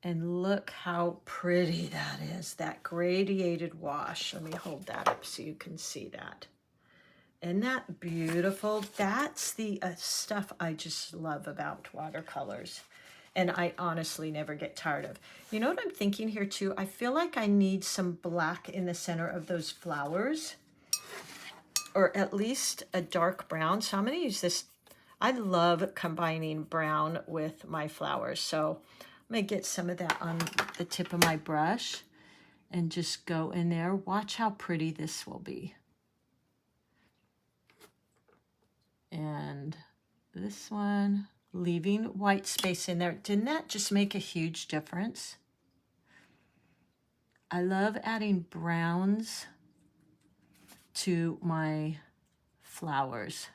And look how pretty that is, that gradiated wash. Let me hold that up so you can see that. Isn't that beautiful? That's the stuff I just love about watercolors. And I honestly never get tired of. You know what I'm thinking here too? I feel like I need some black in the center of those flowers. Or at least a dark brown. So I'm going to use this. I love combining brown with my flowers. So I'm going to get some of that on the tip of my brush and just go in there. Watch how pretty this will be. And this one, leaving white space in there. Didn't that just make a huge difference? I love adding browns to my flowers.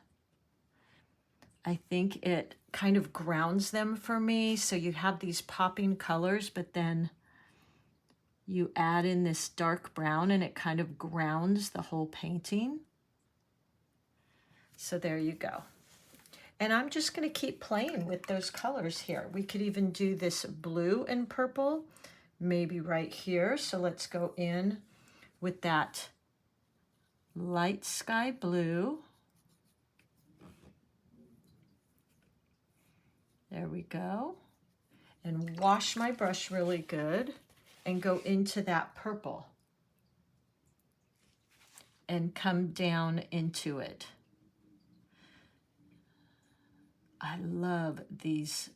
I think it kind of grounds them for me. So you have these popping colors, but then you add in this dark brown and it kind of grounds the whole painting. So there you go. And I'm just going to keep playing with those colors here. We could even do this blue and purple, maybe right here. So let's go in with that light sky blue. There we go. And wash my brush really good and go into that purple and come down into it. I love these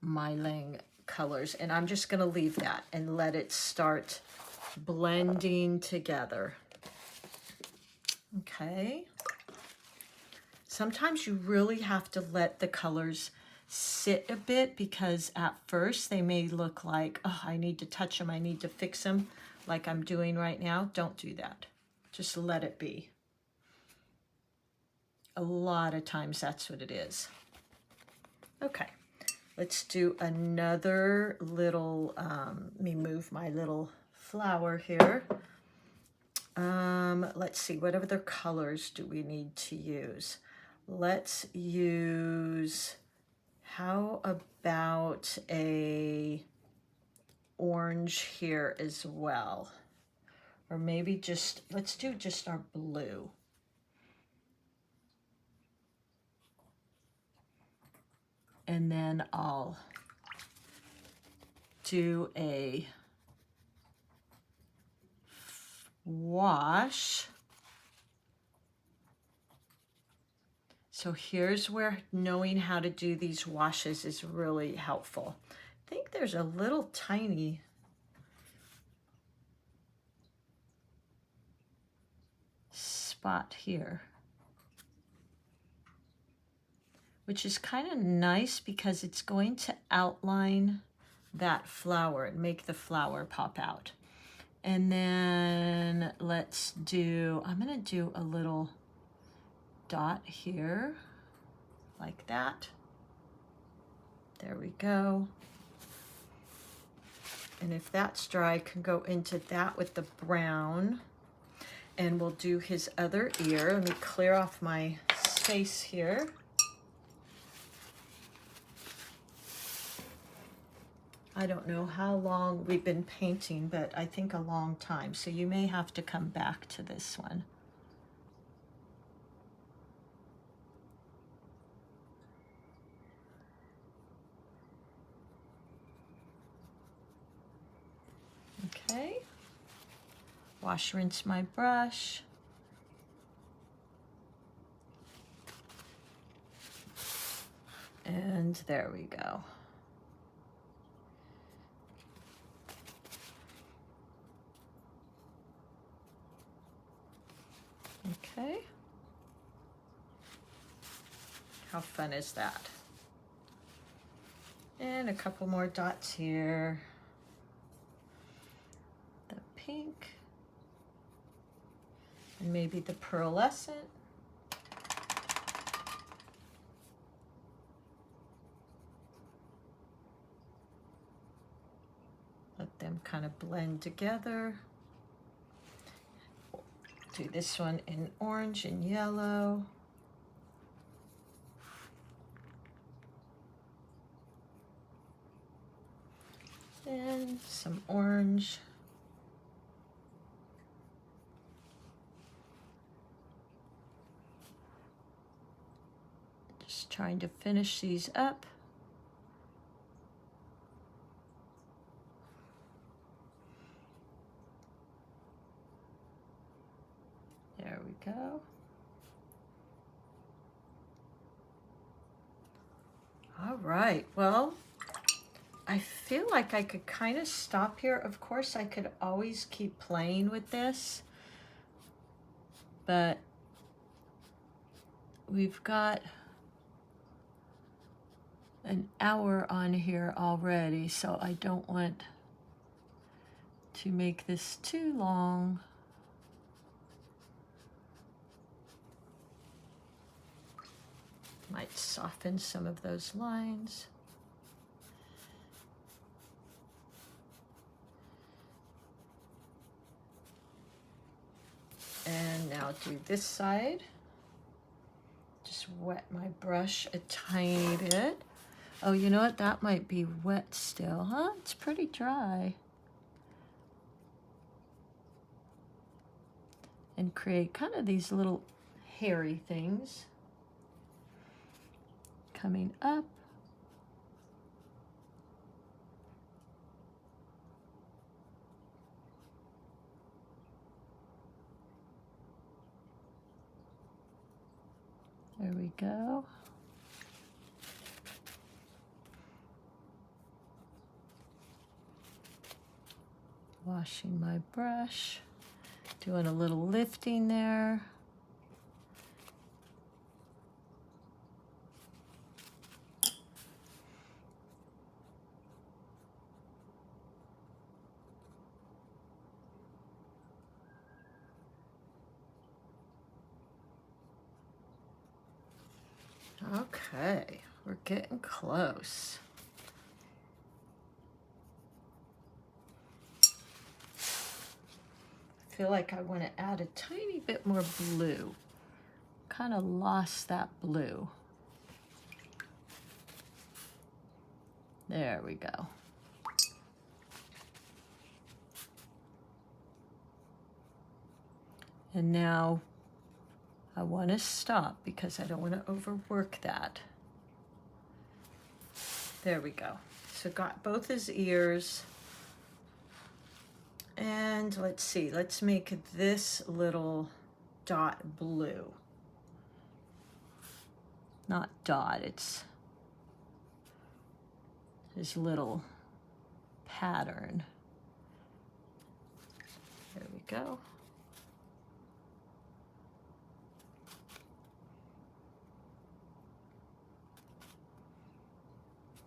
MeiLiang colors, and I'm just going to leave that and let it start blending together. Okay. Sometimes you really have to let the colors sit a bit, because at first they may look like, oh, I need to touch them, I need to fix them, like I'm doing right now. Don't do that. Just let it be. A lot of times that's what it is. Okay, let's do another little, let me move my little flower here. Let's see, what other colors do we need to use? Let's use, how about a orange here as well? Or maybe just, let's do just our blue. And then I'll do a wash. So here's where knowing how to do these washes is really helpful. I think there's a little tiny spot here, which is kind of nice because it's going to outline that flower and make the flower pop out. And then let's do, I'm gonna do a little dot here, like that. There we go. And if that's dry, I can go into that with the brown. And we'll do his other ear. Let me clear off my space here. I don't know how long we've been painting, but I think a long time. So you may have to come back to this one. Okay. Wash, rinse my brush. And there we go. Okay. How fun is that? And a couple more dots here. The pink. And maybe the pearlescent. Let them kind of blend together. Do this one in orange and yellow. And some orange. Just trying to finish these up. There we go. All right, well, I feel like I could kind of stop here. Of course, I could always keep playing with this, but we've got an hour on here already, so I don't want to make this too long. Might soften some of those lines. And now do this side. Just wet my brush a tiny bit. Oh, you know what? That might be wet still, huh? It's pretty dry. And create kind of these little hairy things coming up. There we go. Washing my brush, doing a little lifting there. Okay, we're getting close. I feel like I want to add a tiny bit more blue. Kind of lost that blue. There we go. And now I want to stop because I don't want to overwork that. There we go. So got both his ears. And let's see, let's make this little dot blue. Not dot, it's his little pattern. There we go.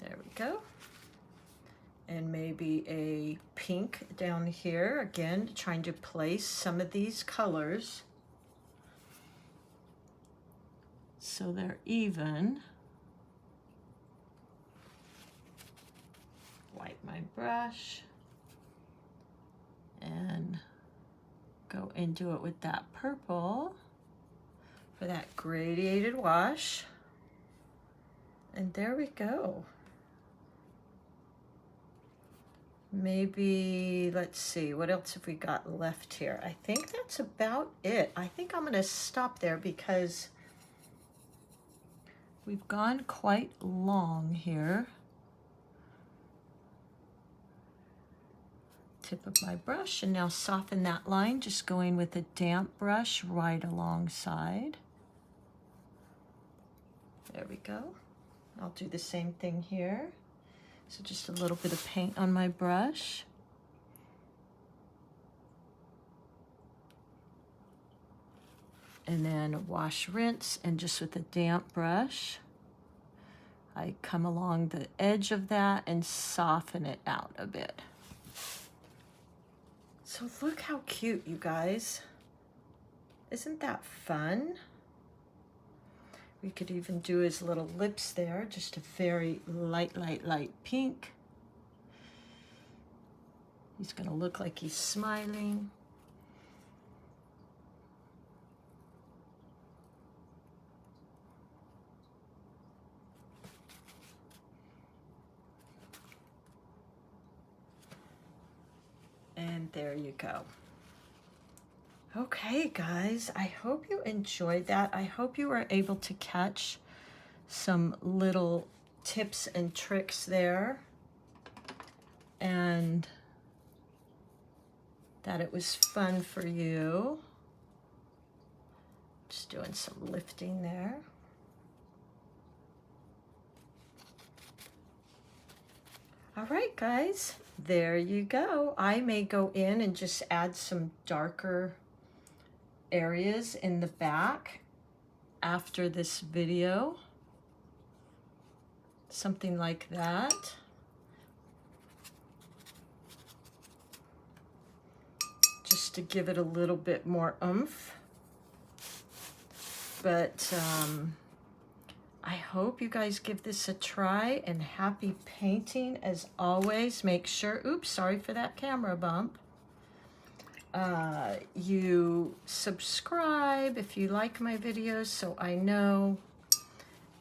There we go. And maybe a pink down here, again, trying to place some of these colors so they're even. Wipe my brush and go into it with that purple for that gradiated wash. And there we go. Maybe, let's see, what else have we got left here? I think that's about it. I think I'm gonna stop there because we've gone quite long here. Tip of my brush, and now soften that line, just going with a damp brush right alongside. There we go. I'll do the same thing here. So just a little bit of paint on my brush. And then wash, rinse, and just with a damp brush, I come along the edge of that and soften it out a bit. So look how cute, you guys. Isn't that fun? We could even do his little lips there, just a very light pink. He's gonna look like he's smiling. And there you go. Okay, guys, I hope you enjoyed that. I hope you were able to catch some little tips and tricks there, and that it was fun for you. Just doing some lifting there. All right, guys, there you go. I may go in and just add some darker areas in the back after this video. Something like that. Just to give it a little bit more oomph. But I hope you guys give this a try, and happy painting as always. Make sure, oops, sorry for that camera bump. You subscribe if you like my videos so I know,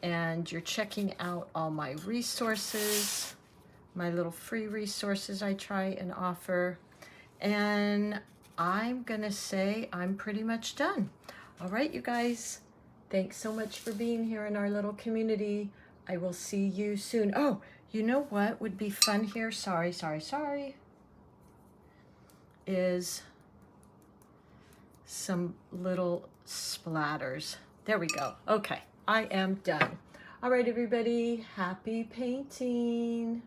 and you're checking out all my resources, my little free resources I try and offer. And I'm gonna say I'm pretty much done. All right, you guys, thanks so much for being here in our little community. I will see you soon. Oh, you know what would be fun here? Sorry. Is some little splatters. There we go. Okay, I am done. All right, everybody, happy painting.